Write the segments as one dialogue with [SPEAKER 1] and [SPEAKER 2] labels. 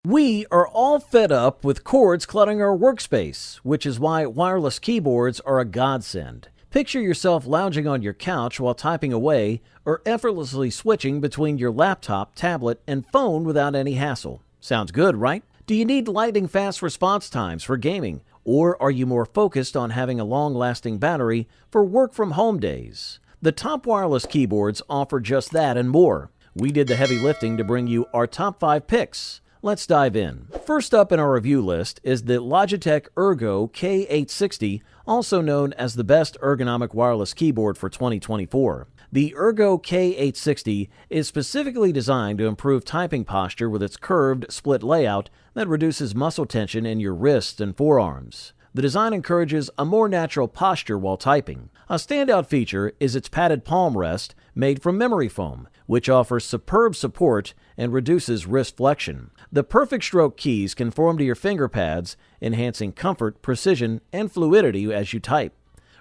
[SPEAKER 1] We are all fed up with cords cluttering our workspace, which is why wireless keyboards are a godsend. Picture yourself lounging on your couch while typing away, or effortlessly switching between your laptop, tablet, and phone without any hassle. Sounds good, right? Do you need lightning-fast response times for gaming, or are you more focused on having a long-lasting battery for work-from-home days? The top wireless keyboards offer just that and more. We did the heavy lifting to bring you our top 5 picks. Let's dive in. First up in our review list is the Logitech Ergo K860, also known as the best ergonomic wireless keyboard for 2024. The Ergo K860 is specifically designed to improve typing posture with its curved, split layout that reduces muscle tension in your wrists and forearms. The design encourages a more natural posture while typing. A standout feature is its padded palm rest made from memory foam, which offers superb support and reduces wrist flexion. The perfect stroke keys conform to your finger pads, enhancing comfort, precision, and fluidity as you type.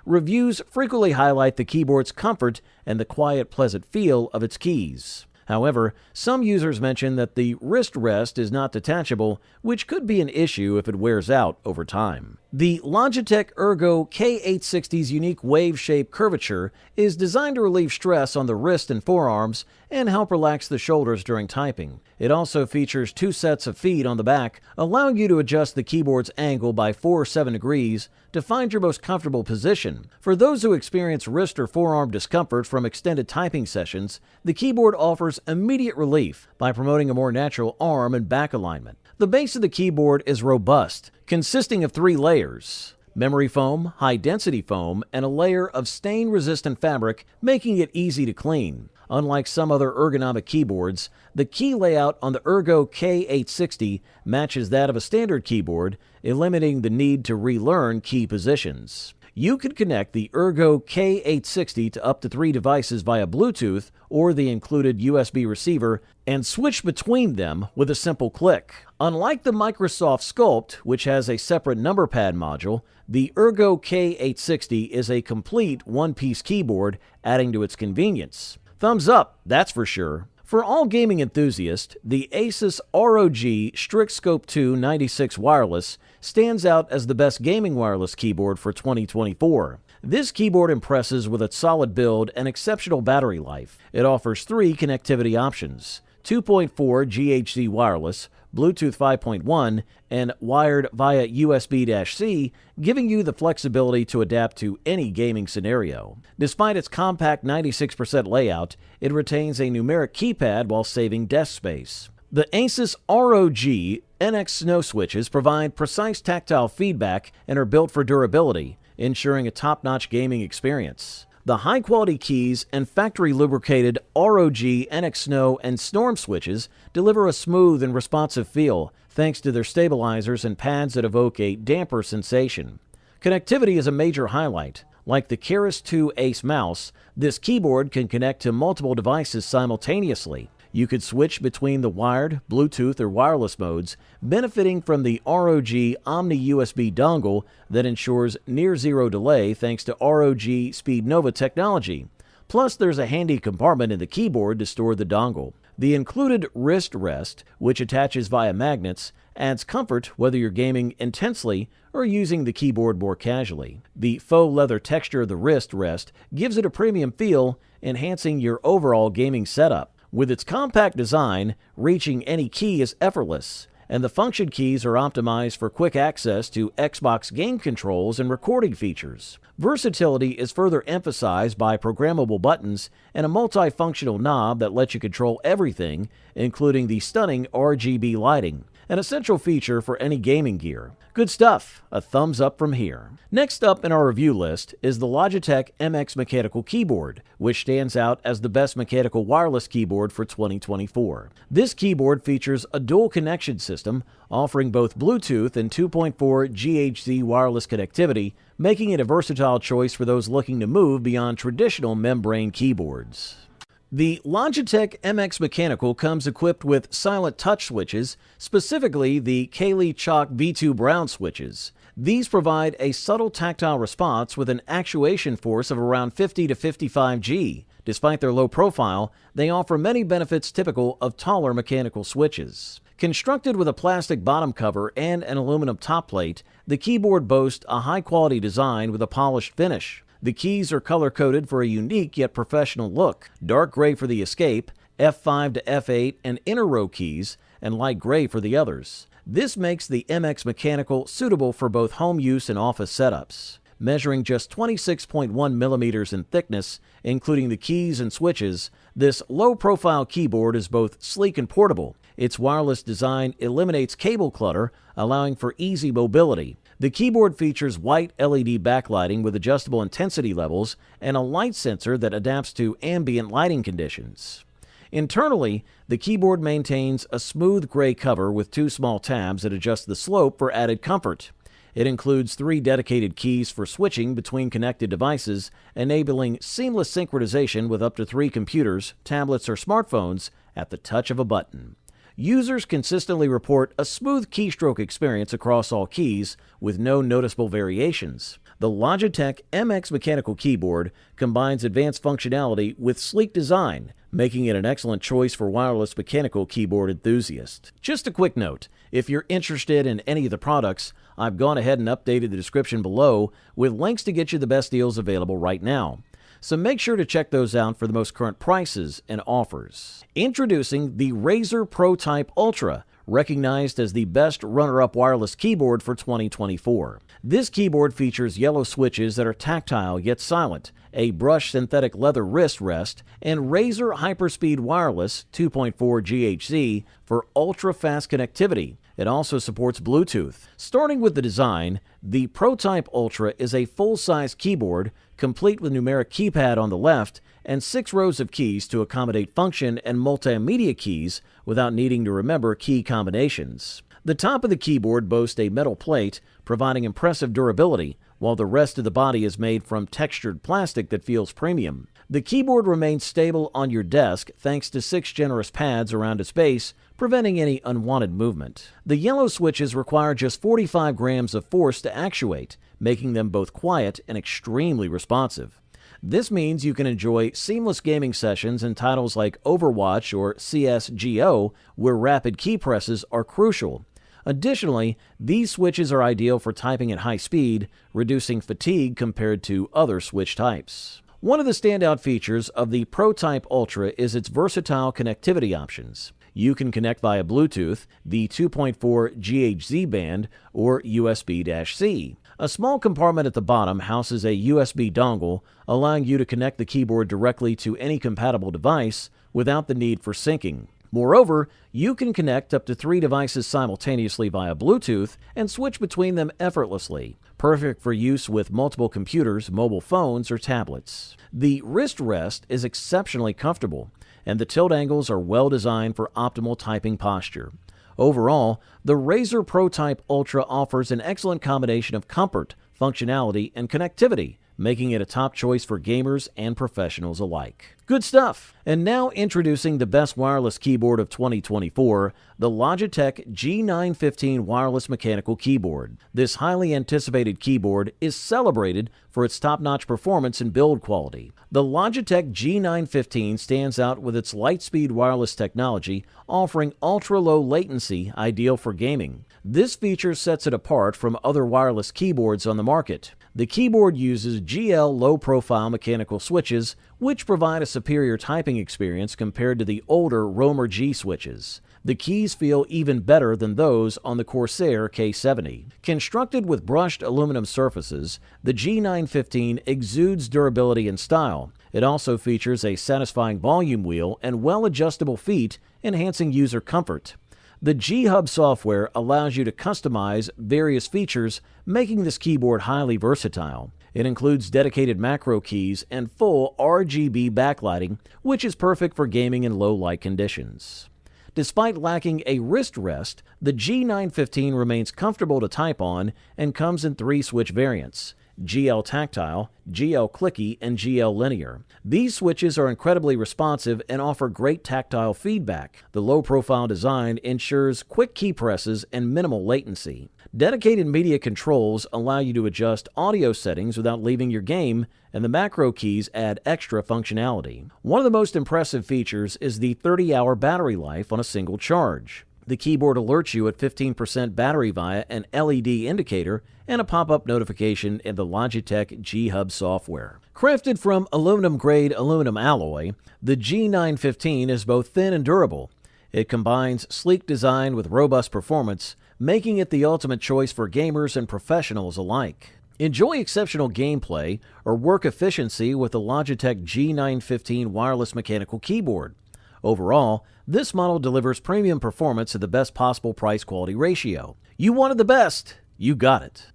[SPEAKER 1] Reviews frequently highlight the keyboard's comfort and the quiet, pleasant feel of its keys. However, some users mention that the wrist rest is not detachable, which could be an issue if it wears out over time. The Logitech Ergo K860's unique wave-shaped curvature is designed to relieve stress on the wrist and forearms and help relax the shoulders during typing. It also features 2 sets of feet on the back, allowing you to adjust the keyboard's angle by 4 or 7 degrees to find your most comfortable position. For those who experience wrist or forearm discomfort from extended typing sessions, the keyboard offers immediate relief by promoting a more natural arm and back alignment. The base of the keyboard is robust, consisting of 3 layers: memory foam, high-density foam, and a layer of stain-resistant fabric, making it easy to clean. Unlike some other ergonomic keyboards, the key layout on the Ergo K860 matches that of a standard keyboard, eliminating the need to relearn key positions. You can connect the Ergo K860 to up to 3 devices via Bluetooth or the included USB receiver and switch between them with a simple click. Unlike the Microsoft Sculpt, which has a separate number pad module, the Ergo K860 is a complete one-piece keyboard, adding to its convenience. Thumbs up, that's for sure. For all gaming enthusiasts, the Asus ROG Strict Scope 2 96 Wireless stands out as the best gaming wireless keyboard for 2024. This keyboard impresses with its solid build and exceptional battery life. It offers 3 connectivity options: 2.4 GHz wireless, Bluetooth 5.1, and wired via USB-C, giving you the flexibility to adapt to any gaming scenario. Despite its compact 96% layout, it retains a numeric keypad while saving desk space. The Asus ROG NX Snow switches provide precise tactile feedback and are built for durability, ensuring a top-notch gaming experience. The high-quality keys and factory-lubricated ROG NX Snow and Storm switches deliver a smooth and responsive feel, thanks to their stabilizers and pads that evoke a damper sensation. Connectivity is a major highlight. Like the Keras 2 Ace mouse, this keyboard can connect to multiple devices simultaneously. You could switch between the wired, Bluetooth, or wireless modes, benefiting from the ROG Omni USB dongle that ensures near-zero delay thanks to ROG Speed Nova technology. Plus, there's a handy compartment in the keyboard to store the dongle. The included wrist rest, which attaches via magnets, adds comfort whether you're gaming intensely or using the keyboard more casually. The faux leather texture of the wrist rest gives it a premium feel, enhancing your overall gaming setup. With its compact design, reaching any key is effortless, and the function keys are optimized for quick access to Xbox game controls and recording features. Versatility is further emphasized by programmable buttons and a multifunctional knob that lets you control everything, including the stunning RGB lighting, an essential feature for any gaming gear. Good stuff. A thumbs up from here. Next up in our review list is the Logitech MX Mechanical Keyboard, which stands out as the best mechanical wireless keyboard for 2024. This keyboard features a dual connection system, offering both Bluetooth and 2.4 GHz wireless connectivity, making it a versatile choice for those looking to move beyond traditional membrane keyboards. The Logitech MX Mechanical comes equipped with silent touch switches, specifically the Kaylee Chalk V2 Brown switches. These provide a subtle tactile response with an actuation force of around 50 to 55 G. Despite their low profile, they offer many benefits typical of taller mechanical switches. Constructed with a plastic bottom cover and an aluminum top plate, the keyboard boasts a high-quality design with a polished finish. The keys are color-coded for a unique yet professional look. Dark gray for the Escape, F5 to F8 and inner row keys, and light gray for the others. This makes the MX Mechanical suitable for both home use and office setups. Measuring just 26.1 millimeters in thickness, including the keys and switches, this low-profile keyboard is both sleek and portable. Its wireless design eliminates cable clutter, allowing for easy mobility. The keyboard features white LED backlighting with adjustable intensity levels and a light sensor that adapts to ambient lighting conditions. Internally, the keyboard maintains a smooth gray cover with two small tabs that adjust the slope for added comfort. It includes 3 dedicated keys for switching between connected devices, enabling seamless synchronization with up to 3 computers, tablets, or smartphones at the touch of a button. Users consistently report a smooth keystroke experience across all keys with no noticeable variations. The Logitech MX Mechanical Keyboard combines advanced functionality with sleek design, making it an excellent choice for wireless mechanical keyboard enthusiasts. Just a quick note, if you're interested in any of the products, I've gone ahead and updated the description below with links to get you the best deals available right now. So make sure to check those out for the most current prices and offers. Introducing the Razer ProType Ultra, recognized as the best runner-up wireless keyboard for 2024. This keyboard features yellow switches that are tactile yet silent, a brushed synthetic leather wrist rest, and Razer Hyperspeed Wireless 2.4 GHz for ultra-fast connectivity. It also supports Bluetooth. Starting with the design, the ProType Ultra is a full-size keyboard, complete with numeric keypad on the left and 6 rows of keys to accommodate function and multimedia keys without needing to remember key combinations. The top of the keyboard boasts a metal plate, providing impressive durability, while the rest of the body is made from textured plastic that feels premium. The keyboard remains stable on your desk thanks to 6 generous pads around its base, preventing any unwanted movement. The yellow switches require just 45 grams of force to actuate, making them both quiet and extremely responsive. This means you can enjoy seamless gaming sessions in titles like Overwatch or CSGO, where rapid key presses are crucial. Additionally, these switches are ideal for typing at high speed, reducing fatigue compared to other switch types. One of the standout features of the ProType Ultra is its versatile connectivity options. You can connect via Bluetooth, the 2.4 GHz band, or USB-C. A small compartment at the bottom houses a USB dongle, allowing you to connect the keyboard directly to any compatible device without the need for syncing. Moreover, you can connect up to 3 devices simultaneously via Bluetooth and switch between them effortlessly, perfect for use with multiple computers, mobile phones, or tablets. The wrist rest is exceptionally comfortable, and the tilt angles are well designed for optimal typing posture. Overall, the Razer ProType Ultra offers an excellent combination of comfort, functionality, and connectivity, making it a top choice for gamers and professionals alike. Good stuff! And now introducing the best wireless keyboard of 2024, the Logitech G915 Wireless Mechanical Keyboard. This highly anticipated keyboard is celebrated for its top-notch performance and build quality. The Logitech G915 stands out with its light-speed wireless technology, offering ultra-low latency ideal for gaming. This feature sets it apart from other wireless keyboards on the market. The keyboard uses GL low-profile mechanical switches, which provide a superior typing experience compared to the older Romer G switches. The keys feel even better than those on the Corsair K70. Constructed with brushed aluminum surfaces, the G915 exudes durability and style. It also features a satisfying volume wheel and well-adjustable feet, enhancing user comfort. The G-Hub software allows you to customize various features, making this keyboard highly versatile. It includes dedicated macro keys and full RGB backlighting, which is perfect for gaming in low light conditions. Despite lacking a wrist rest, the G915 remains comfortable to type on and comes in 3 switch variants: GL Tactile, GL Clicky, and GL Linear. These switches are incredibly responsive and offer great tactile feedback. The low-profile design ensures quick key presses and minimal latency. Dedicated media controls allow you to adjust audio settings without leaving your game, and the macro keys add extra functionality. One of the most impressive features is the 30-hour battery life on a single charge. The keyboard alerts you at 15% battery via an LED indicator and a pop-up notification in the Logitech G Hub software. Crafted from aluminum-grade aluminum alloy, the G915 is both thin and durable. It combines sleek design with robust performance, making it the ultimate choice for gamers and professionals alike. Enjoy exceptional gameplay or work efficiency with the Logitech G915 wireless mechanical keyboard. Overall, this model delivers premium performance at the best possible price-quality ratio. You wanted the best, you got it.